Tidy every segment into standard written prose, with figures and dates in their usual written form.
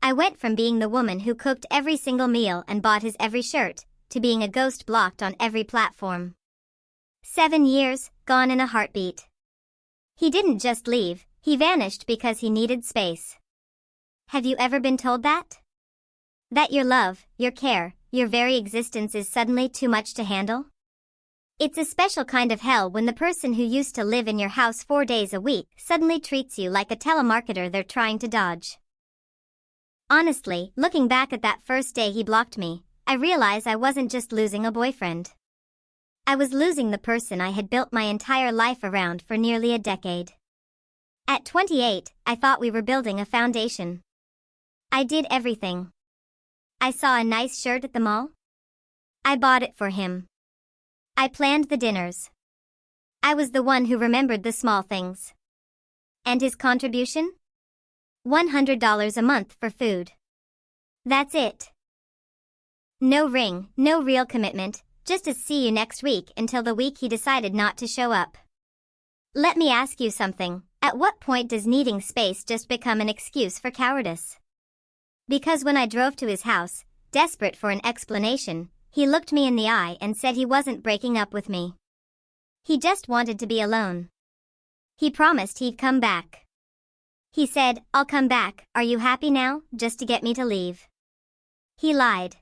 I went from being the woman who cooked every single meal and bought his every shirt, to being a ghost blocked on every platform. 7 years, gone in a heartbeat. He didn't just leave, he vanished because he needed space. Have you ever been told that? That your love, your care, your very existence is suddenly too much to handle? It's a special kind of hell when the person who used to live in your house 4 days a week suddenly treats you like a telemarketer they're trying to dodge. Honestly, looking back at that first day he blocked me, I realized I wasn't just losing a boyfriend. I was losing the person I had built my entire life around for nearly a decade. At 28, I thought we were building a foundation. I did everything. I saw a nice shirt at the mall. I bought it for him. I planned the dinners. I was the one who remembered the small things. And his contribution? $100 a month for food. That's it. No ring, no real commitment, just a see you next week until the week he decided not to show up. Let me ask you something, at what point does needing space just become an excuse for cowardice? Because when I drove to his house, desperate for an explanation, he looked me in the eye and said he wasn't breaking up with me. He just wanted to be alone. He promised he'd come back. He said, "I'll come back, are you happy now?" just to get me to leave. He lied.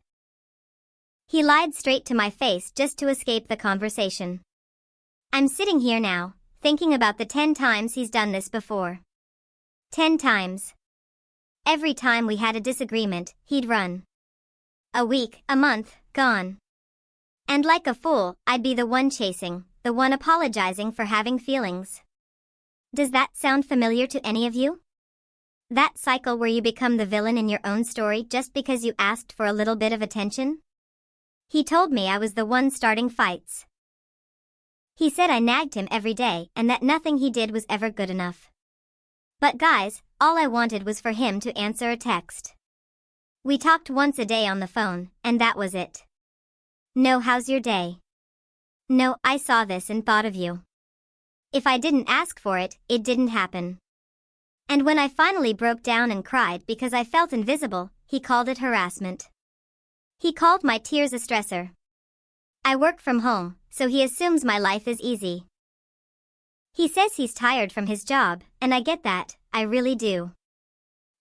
He lied straight to my face just to escape the conversation. I'm sitting here now, thinking about the 10 times he's done this before. 10 times. Every time we had a disagreement, he'd run. A week, a month, gone. And like a fool, I'd be the one chasing, the one apologizing for having feelings. Does that sound familiar to any of you? That cycle where you become the villain in your own story just because you asked for a little bit of attention? He told me I was the one starting fights. He said I nagged him every day and that nothing he did was ever good enough. But guys, all I wanted was for him to answer a text. We talked once a day on the phone, and that was it. No, how's your day? No, I saw this and thought of you. If I didn't ask for it, it didn't happen. And when I finally broke down and cried because I felt invisible, he called it harassment. He called my tears a stressor. I work from home, so he assumes my life is easy. He says he's tired from his job, and I get that, I really do.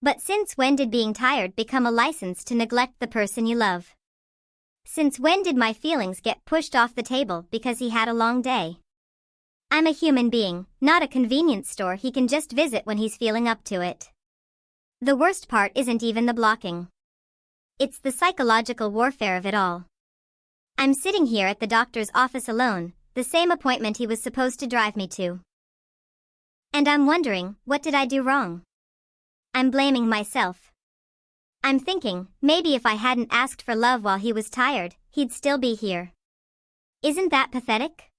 But since when did being tired become a license to neglect the person you love? Since when did my feelings get pushed off the table because he had a long day? I'm a human being, not a convenience store he can just visit when he's feeling up to it. The worst part isn't even the blocking. It's the psychological warfare of it all. I'm sitting here at the doctor's office alone, the same appointment he was supposed to drive me to. And I'm wondering, what did I do wrong? I'm blaming myself. I'm thinking, maybe if I hadn't asked for love while he was tired, he'd still be here. Isn't that pathetic?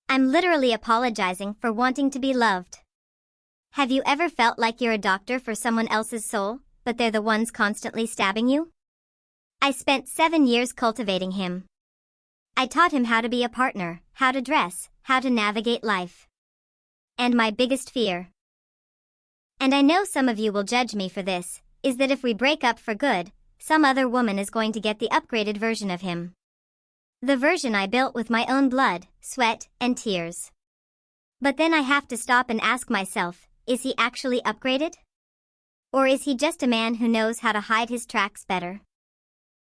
I'm literally apologizing for wanting to be loved. Have you ever felt like you're a doctor for someone else's soul, but they're the ones constantly stabbing you? I spent 7 years cultivating him. I taught him how to be a partner, how to dress, how to navigate life. And my biggest fear, and I know some of you will judge me for this, is that if we break up for good, some other woman is going to get the upgraded version of him. The version I built with my own blood, sweat, and tears. But then I have to stop and ask myself, is he actually upgraded? Or is he just a man who knows how to hide his tracks better?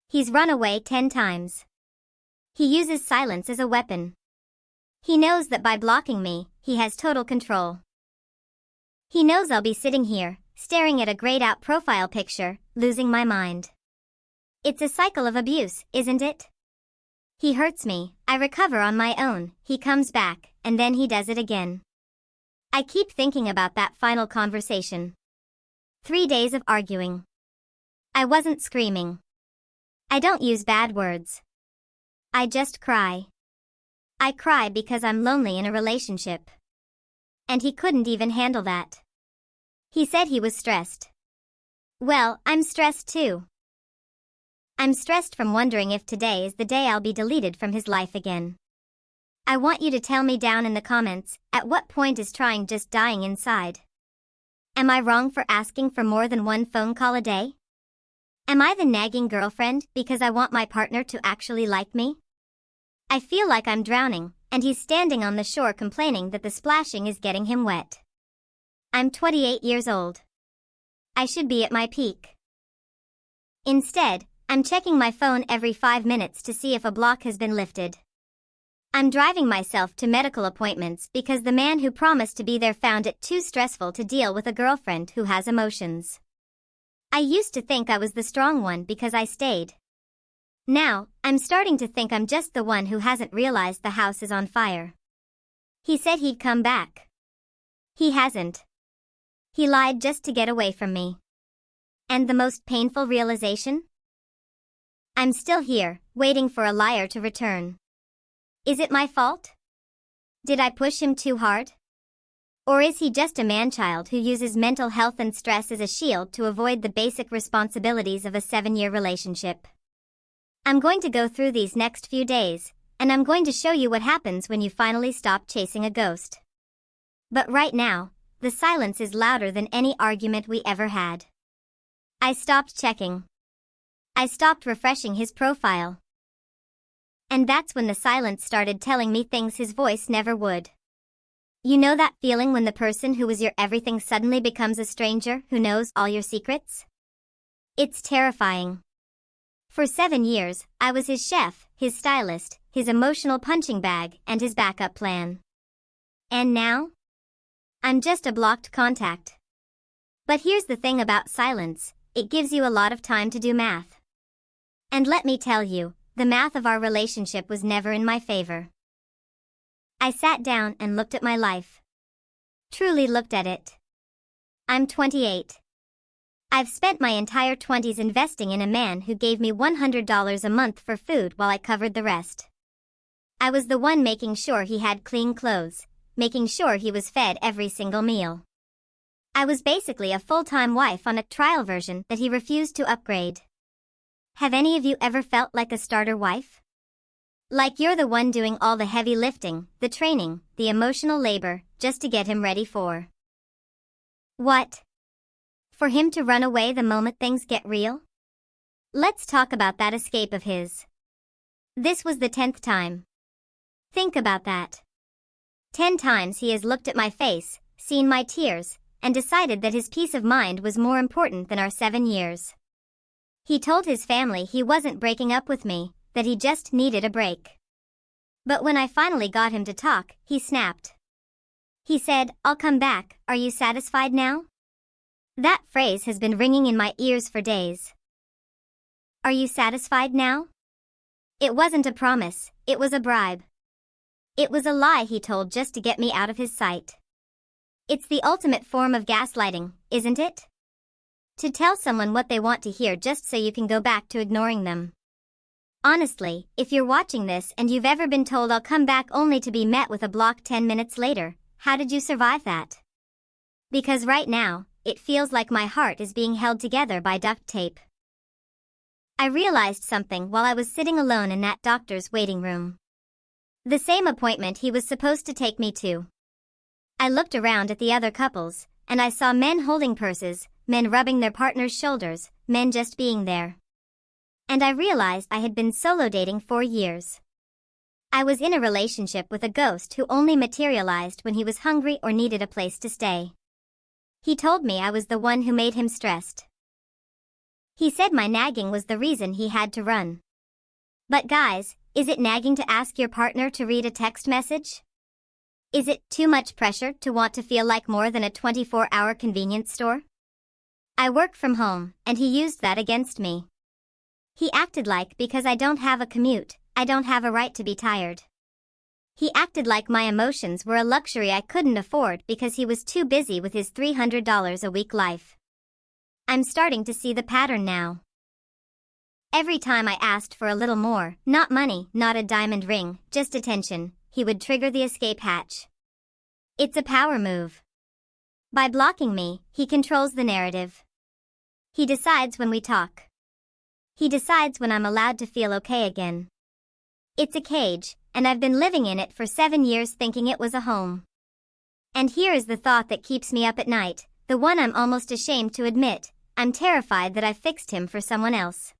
He's run away 10 times. He uses silence as a weapon. He knows that by blocking me, he has total control. He knows I'll be sitting here, staring at a grayed-out profile picture, losing my mind. It's a cycle of abuse, isn't it? He hurts me, I recover on my own, he comes back, and then he does it again. I keep thinking about that final conversation. 3 days of arguing. I wasn't screaming. I don't use bad words. I just cry. I cry because I'm lonely in a relationship. And he couldn't even handle that. He said he was stressed. Well, I'm stressed too. I'm stressed from wondering if today is the day I'll be deleted from his life again. I want you to tell me down in the comments, at what point is trying just dying inside? Am I wrong for asking for more than one phone call a day? Am I the nagging girlfriend because I want my partner to actually like me? I feel like I'm drowning, and he's standing on the shore complaining that the splashing is getting him wet. I'm 28 years old. I should be at my peak. Instead, I'm checking my phone every 5 minutes to see if a block has been lifted. I'm driving myself to medical appointments because the man who promised to be there found it too stressful to deal with a girlfriend who has emotions. I used to think I was the strong one because I stayed. Now, I'm starting to think I'm just the one who hasn't realized the house is on fire. He said he'd come back. He hasn't. He lied just to get away from me. And the most painful realization? I'm still here, waiting for a liar to return. Is it my fault? Did I push him too hard? Or is he just a man-child who uses mental health and stress as a shield to avoid the basic responsibilities of a 7-year relationship? I'm going to go through these next few days, and I'm going to show you what happens when you finally stop chasing a ghost. But right now, the silence is louder than any argument we ever had. I stopped checking. I stopped refreshing his profile. And that's when the silence started telling me things his voice never would. You know that feeling when the person who was your everything suddenly becomes a stranger who knows all your secrets? It's terrifying. For 7 years, I was his chef, his stylist, his emotional punching bag, and his backup plan. And now? I'm just a blocked contact. But here's the thing about silence, it gives you a lot of time to do math. And let me tell you, the math of our relationship was never in my favor. I sat down and looked at my life. Truly looked at it. I'm 28. I've spent my entire 20s investing in a man who gave me $100 a month for food while I covered the rest. I was the one making sure he had clean clothes, making sure he was fed every single meal. I was basically a full-time wife on a trial version that he refused to upgrade. Have any of you ever felt like a starter wife? Like you're the one doing all the heavy lifting, the training, the emotional labor, just to get him ready for what? For him to run away the moment things get real? Let's talk about that escape of his. This was the 10th time. Think about that. 10 times he has looked at my face, seen my tears, and decided that his peace of mind was more important than our 7 years. He told his family he wasn't breaking up with me, that he just needed a break. But when I finally got him to talk, he snapped. He said, "I'll come back, are you satisfied now?" That phrase has been ringing in my ears for days. Are you satisfied now? It wasn't a promise, it was a bribe. It was a lie he told just to get me out of his sight. It's the ultimate form of gaslighting, isn't it? To tell someone what they want to hear just so you can go back to ignoring them. Honestly, if you're watching this and you've ever been told I'll come back only to be met with a block 10 minutes later, how did you survive that? Because right now, it feels like my heart is being held together by duct tape. I realized something while I was sitting alone in that doctor's waiting room. The same appointment he was supposed to take me to. I looked around at the other couples, and I saw men holding purses, men rubbing their partners' shoulders, men just being there. And I realized I had been solo dating for years. I was in a relationship with a ghost who only materialized when he was hungry or needed a place to stay. He told me I was the one who made him stressed. He said my nagging was the reason he had to run. But guys, is it nagging to ask your partner to read a text message? Is it too much pressure to want to feel like more than a 24-hour convenience store? I work from home, and he used that against me. He acted like because I don't have a commute, I don't have a right to be tired. He acted like my emotions were a luxury I couldn't afford because he was too busy with his $300 a week life. I'm starting to see the pattern now. Every time I asked for a little more, not money, not a diamond ring, just attention, he would trigger the escape hatch. It's a power move. By blocking me, he controls the narrative. He decides when we talk. He decides when I'm allowed to feel okay again. It's a cage, and I've been living in it for 7 years thinking it was a home. And here is the thought that keeps me up at night, the one I'm almost ashamed to admit. I'm terrified that I've fixed him for someone else.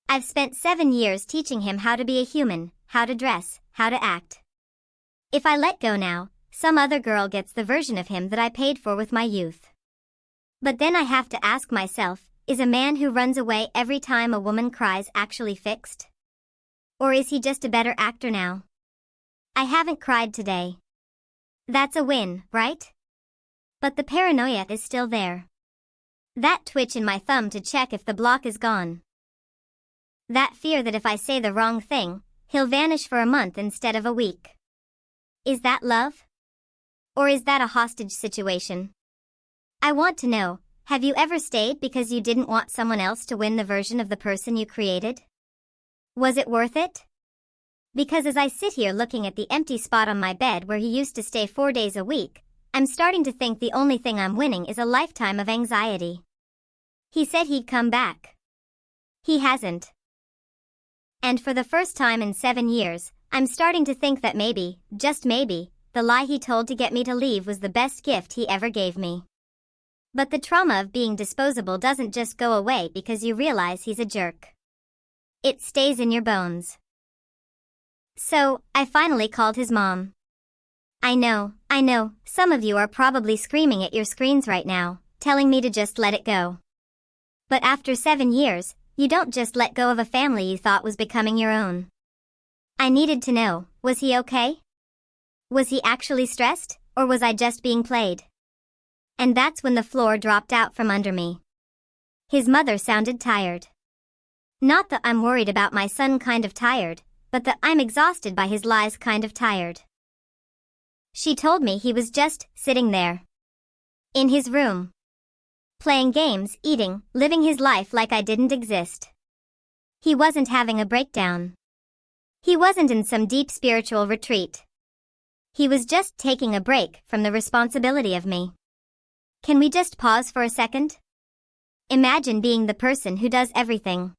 I've spent 7 years teaching him how to be a human, how to dress, how to act. If I let go now, some other girl gets the version of him that I paid for with my youth. But then I have to ask myself, is a man who runs away every time a woman cries actually fixed? Or is he just a better actor now? I haven't cried today. That's a win, right? But the paranoia is still there. That twitch in my thumb to check if the block is gone. That fear that if I say the wrong thing, he'll vanish for a month instead of a week. Is that love? Or is that a hostage situation? I want to know, have you ever stayed because you didn't want someone else to win the version of the person you created? Was it worth it? Because as I sit here looking at the empty spot on my bed where he used to stay 4 days a week, I'm starting to think the only thing I'm winning is a lifetime of anxiety. He said he'd come back. He hasn't. And for the first time in 7 years, I'm starting to think that maybe, just maybe, the lie he told to get me to leave was the best gift he ever gave me. But the trauma of being disposable doesn't just go away because you realize he's a jerk. It stays in your bones. So, I finally called his mom. I know, some of you are probably screaming at your screens right now, telling me to just let it go. But after 7 years, you don't just let go of a family you thought was becoming your own. I needed to know, was he okay? Was he actually stressed, or was I just being played? And that's when the floor dropped out from under me. His mother sounded tired. Not that I'm worried about my son kind of tired, but that I'm exhausted by his lies kind of tired. She told me he was just sitting there. In his room. Playing games, eating, living his life like I didn't exist. He wasn't having a breakdown. He wasn't in some deep spiritual retreat. He was just taking a break from the responsibility of me. Can we just pause for a second? Imagine being the person who does everything.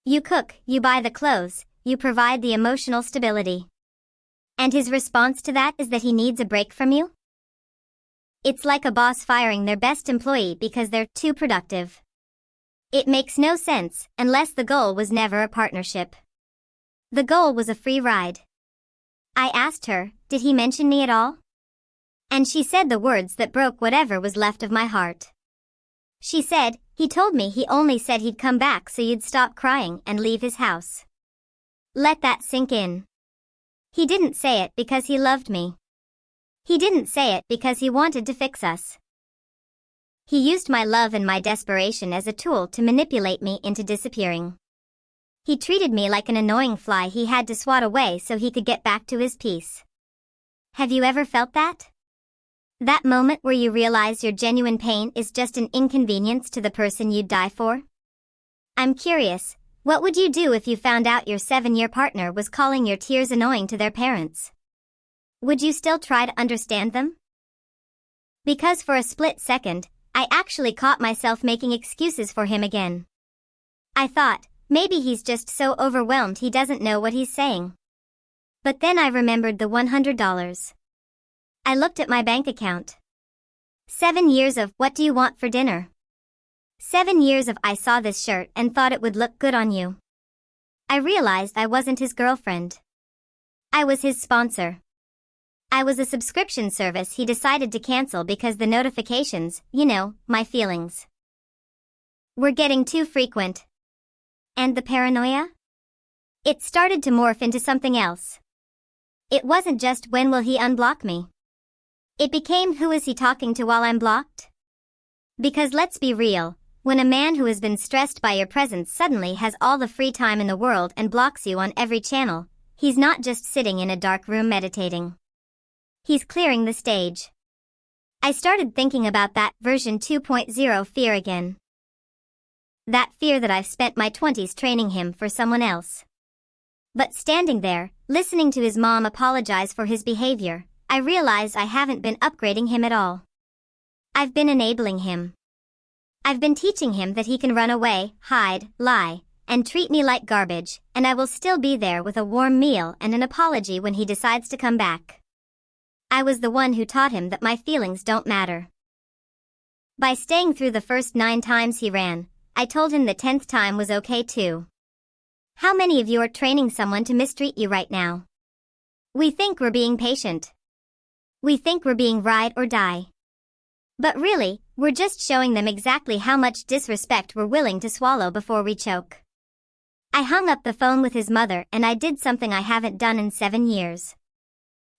You cook, you buy the clothes, you provide the emotional stability. And his response to that is that he needs a break from you? It's like a boss firing their best employee because they're too productive. It makes no sense unless the goal was never a partnership. The goal was a free ride. I asked her, did he mention me at all? And she said the words that broke whatever was left of my heart. She said, he told me he only said he'd come back so you'd stop crying and leave his house. Let that sink in. He didn't say it because he loved me. He didn't say it because he wanted to fix us. He used my love and my desperation as a tool to manipulate me into disappearing. He treated me like an annoying fly he had to swat away so he could get back to his peace. Have you ever felt that? That moment where you realize your genuine pain is just an inconvenience to the person you'd die for? I'm curious, what would you do if you found out your 7-year partner was calling your tears annoying to their parents? Would you still try to understand them? Because for a split second, I actually caught myself making excuses for him again. I thought, maybe he's just so overwhelmed he doesn't know what he's saying. But then I remembered the $100. I looked at my bank account. 7 years of, what do you want for dinner? 7 years of, I saw this shirt and thought it would look good on you. I realized I wasn't his girlfriend. I was his sponsor. I was a subscription service he decided to cancel because the notifications, my feelings, were getting too frequent. And the paranoia? It started to morph into something else. It wasn't just when will he unblock me. It became who is he talking to while I'm blocked? Because let's be real, when a man who has been stressed by your presence suddenly has all the free time in the world and blocks you on every channel, he's not just sitting in a dark room meditating. He's clearing the stage. I started thinking about that version 2.0 fear again. That fear that I've spent my 20s training him for someone else. But standing there, listening to his mom apologize for his behavior, I realized I haven't been upgrading him at all. I've been enabling him. I've been teaching him that he can run away, hide, lie, and treat me like garbage, and I will still be there with a warm meal and an apology when he decides to come back. I was the one who taught him that my feelings don't matter. By staying through the first 9 times he ran, I told him the 10th time was okay too. How many of you are training someone to mistreat you right now? We think we're being patient. We think we're being ride or die. But really, we're just showing them exactly how much disrespect we're willing to swallow before we choke. I hung up the phone with his mother and I did something I haven't done in 7 years.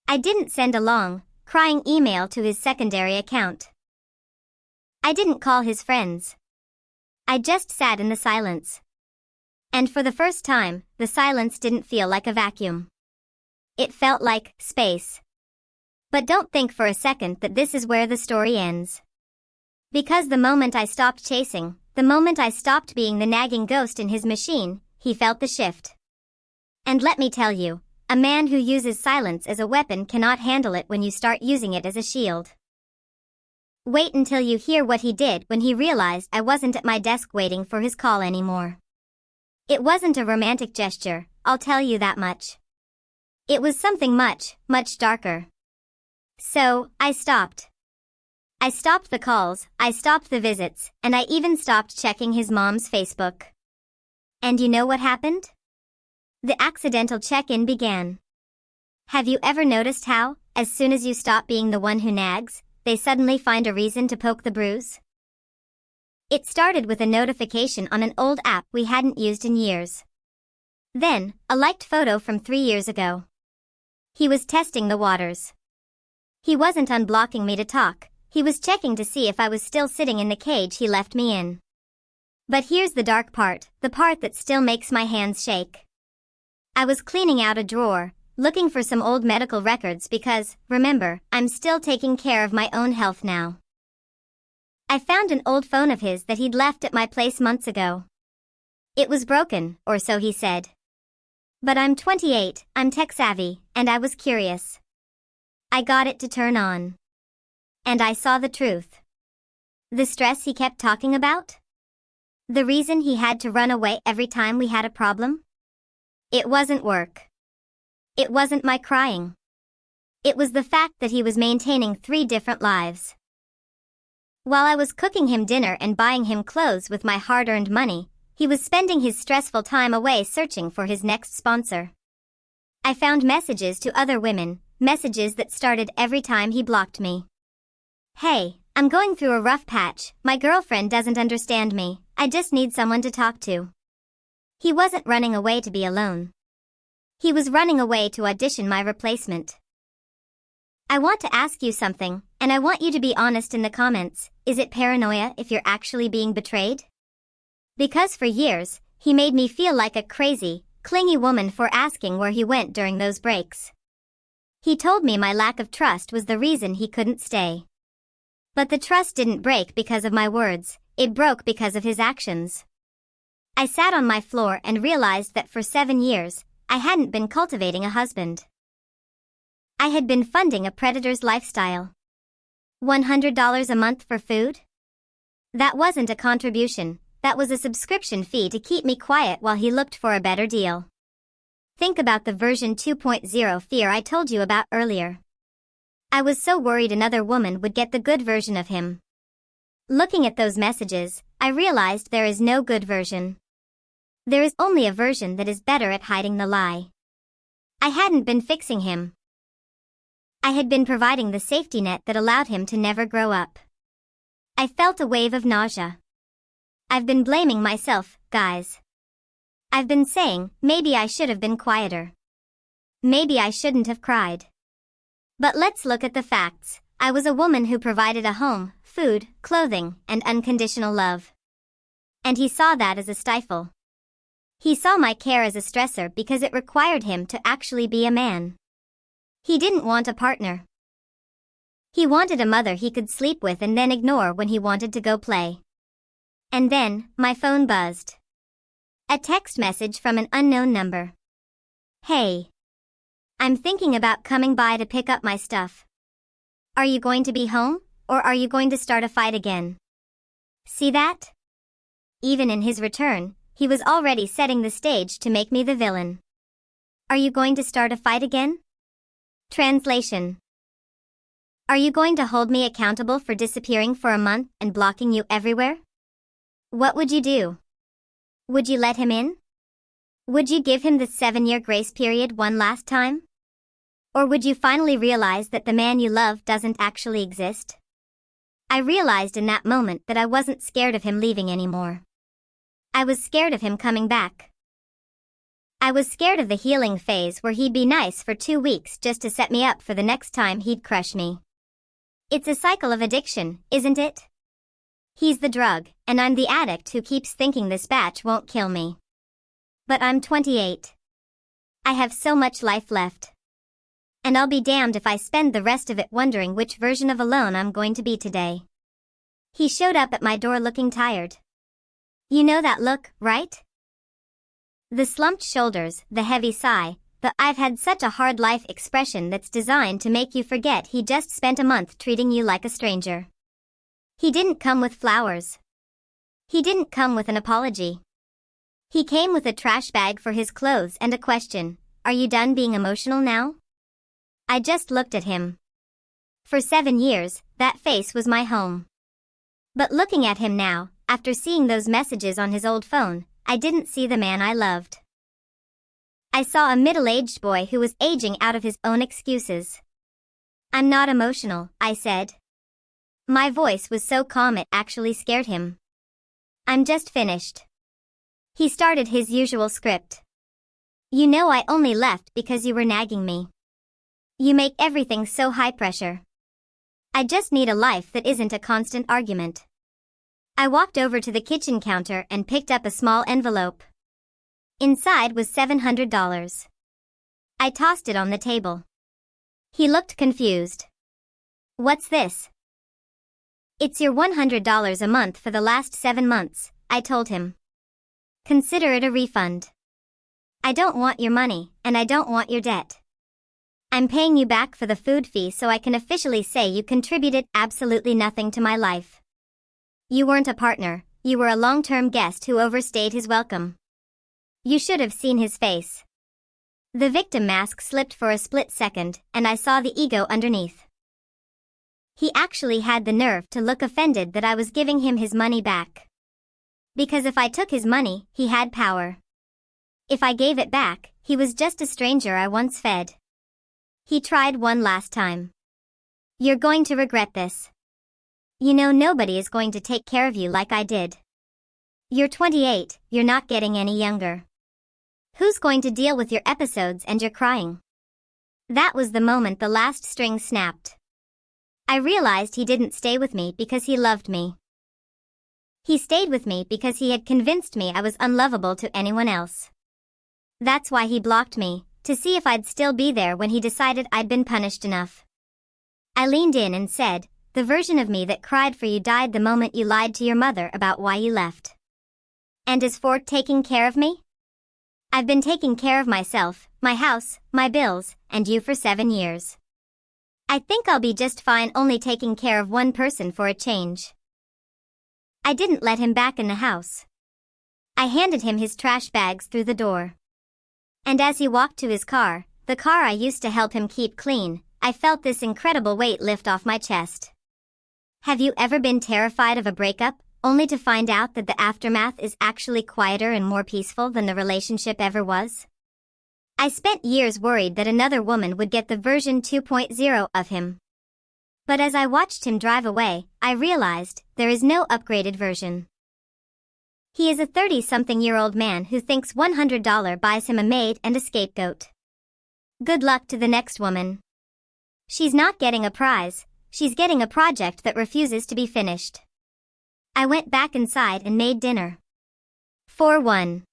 I didn't send a long, crying email to his secondary account. I didn't call his friends. I just sat in the silence. And for the first time, the silence didn't feel like a vacuum. It felt like space. But don't think for a second that this is where the story ends. Because the moment I stopped chasing, the moment I stopped being the nagging ghost in his machine, he felt the shift. And let me tell you, a man who uses silence as a weapon cannot handle it when you start using it as a shield. Wait until you hear what he did when he realized I wasn't at my desk waiting for his call anymore. It wasn't a romantic gesture, I'll tell you that much. It was something much, much darker. So, I stopped. I stopped the calls, I stopped the visits, and I even stopped checking his mom's Facebook. And you know what happened? The accidental check-in began. Have you ever noticed how, as soon as you stop being the one who nags, they suddenly find a reason to poke the bruise? It started with a notification on an old app we hadn't used in years. Then, a liked photo from 3 years ago. He was testing the waters. He wasn't unblocking me to talk, he was checking to see if I was still sitting in the cage he left me in. But here's the dark part, the part that still makes my hands shake. I was cleaning out a drawer, looking for some old medical records because, remember, I'm still taking care of my own health now. I found an old phone of his that he'd left at my place months ago. It was broken, or so he said. But I'm 28, I'm tech-savvy, and I was curious. I got it to turn on. And I saw the truth. The stress he kept talking about? The reason he had to run away every time we had a problem? It wasn't work. It wasn't my crying. It was the fact that he was maintaining 3 different lives. While I was cooking him dinner and buying him clothes with my hard-earned money, he was spending his stressful time away searching for his next sponsor. I found messages to other women, messages that started every time he blocked me. Hey, I'm going through a rough patch, my girlfriend doesn't understand me, I just need someone to talk to. He wasn't running away to be alone. He was running away to audition my replacement. I want to ask you something, and I want you to be honest in the comments. Is it paranoia if you're actually being betrayed? Because for years, he made me feel like a crazy, clingy woman for asking where he went during those breaks. He told me my lack of trust was the reason he couldn't stay. But the trust didn't break because of my words, it broke because of his actions. I sat on my floor and realized that for 7 years, I hadn't been cultivating a husband. I had been funding a predator's lifestyle. $100 a month for food? That wasn't a contribution, that was a subscription fee to keep me quiet while he looked for a better deal. Think about the version 2.0 fear I told you about earlier. I was so worried another woman would get the good version of him. Looking at those messages, I realized there is no good version. There is only a version that is better at hiding the lie. I hadn't been fixing him. I had been providing the safety net that allowed him to never grow up. I felt a wave of nausea. I've been blaming myself, guys. I've been saying, maybe I should have been quieter. Maybe I shouldn't have cried. But let's look at the facts. I was a woman who provided a home, food, clothing, and unconditional love. And he saw that as a stifle. He saw my care as a stressor because it required him to actually be a man. He didn't want a partner. He wanted a mother he could sleep with and then ignore when he wanted to go play. And then, my phone buzzed. A text message from an unknown number. Hey. I'm thinking about coming by to pick up my stuff. Are you going to be home, or are you going to start a fight again? See that? Even in his return, he was already setting the stage to make me the villain. Are you going to start a fight again? Translation. Are you going to hold me accountable for disappearing for a month and blocking you everywhere? What would you do? Would you let him in? Would you give him the 7-year grace period one last time? Or would you finally realize that the man you love doesn't actually exist? I realized in that moment that I wasn't scared of him leaving anymore. I was scared of him coming back. I was scared of the healing phase where he'd be nice for 2 weeks just to set me up for the next time he'd crush me. It's a cycle of addiction, isn't it? He's the drug, and I'm the addict who keeps thinking this batch won't kill me. But I'm 28. I have so much life left. And I'll be damned if I spend the rest of it wondering which version of alone I'm going to be today. He showed up at my door looking tired. You know that look, right? The slumped shoulders, the heavy sigh, the "I've had such a hard life" expression that's designed to make you forget he just spent a month treating you like a stranger. He didn't come with flowers. He didn't come with an apology. He came with a trash bag for his clothes and a question: "Are you done being emotional now?" I just looked at him. For 7 years, that face was my home. But looking at him now, after seeing those messages on his old phone, I didn't see the man I loved. I saw a middle-aged boy who was aging out of his own excuses. "I'm not emotional," I said. My voice was so calm it actually scared him. "I'm just finished." He started his usual script. "You know I only left because you were nagging me. You make everything so high pressure. I just need a life that isn't a constant argument." I walked over to the kitchen counter and picked up a small envelope. Inside was $700. I tossed it on the table. He looked confused. "What's this?" "It's your $100 a month for the last 7 months, I told him. "Consider it a refund. I don't want your money, and I don't want your debt. I'm paying you back for the food fee so I can officially say you contributed absolutely nothing to my life. You weren't a partner, you were a long-term guest who overstayed his welcome." You should have seen his face. The victim mask slipped for a split second, and I saw the ego underneath. He actually had the nerve to look offended that I was giving him his money back. Because if I took his money, he had power. If I gave it back, he was just a stranger I once fed. He tried one last time. "You're going to regret this. You know nobody is going to take care of you like I did. You're 28, you're not getting any younger. Who's going to deal with your episodes and your crying?" That was the moment the last string snapped. I realized he didn't stay with me because he loved me. He stayed with me because he had convinced me I was unlovable to anyone else. That's why he blocked me, to see if I'd still be there when he decided I'd been punished enough. I leaned in and said, "The version of me that cried for you died the moment you lied to your mother about why you left. And as for taking care of me? I've been taking care of myself, my house, my bills, and you for 7 years. I think I'll be just fine only taking care of one person for a change." I didn't let him back in the house. I handed him his trash bags through the door. And as he walked to his car, the car I used to help him keep clean, I felt this incredible weight lift off my chest. Have you ever been terrified of a breakup, only to find out that the aftermath is actually quieter and more peaceful than the relationship ever was? I spent years worried that another woman would get the version 2.0 of him. But as I watched him drive away, I realized there is no upgraded version. He is a 30-something-year-old man who thinks $100 buys him a maid and a scapegoat. Good luck to the next woman. She's not getting a prize, she's getting a project that refuses to be finished. I went back inside and made dinner. For one.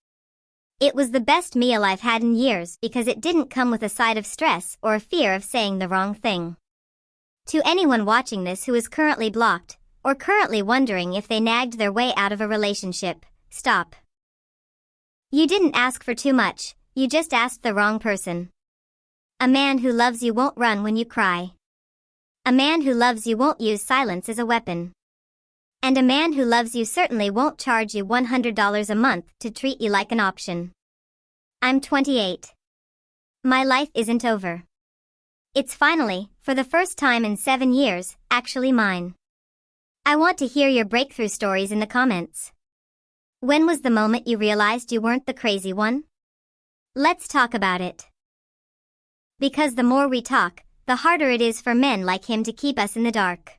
It was the best meal I've had in years because it didn't come with a side of stress or a fear of saying the wrong thing. To anyone watching this who is currently blocked, or currently wondering if they nagged their way out of a relationship, stop. You didn't ask for too much, you just asked the wrong person. A man who loves you won't run when you cry. A man who loves you won't use silence as a weapon. And a man who loves you certainly won't charge you $100 a month to treat you like an option. I'm 28. My life isn't over. It's finally for the first time in 7 years, actually mine. I want to hear your breakthrough stories in the comments. When was the moment you realized you weren't the crazy one? Let's talk about it. Because the more we talk, the harder it is for men like him to keep us in the dark.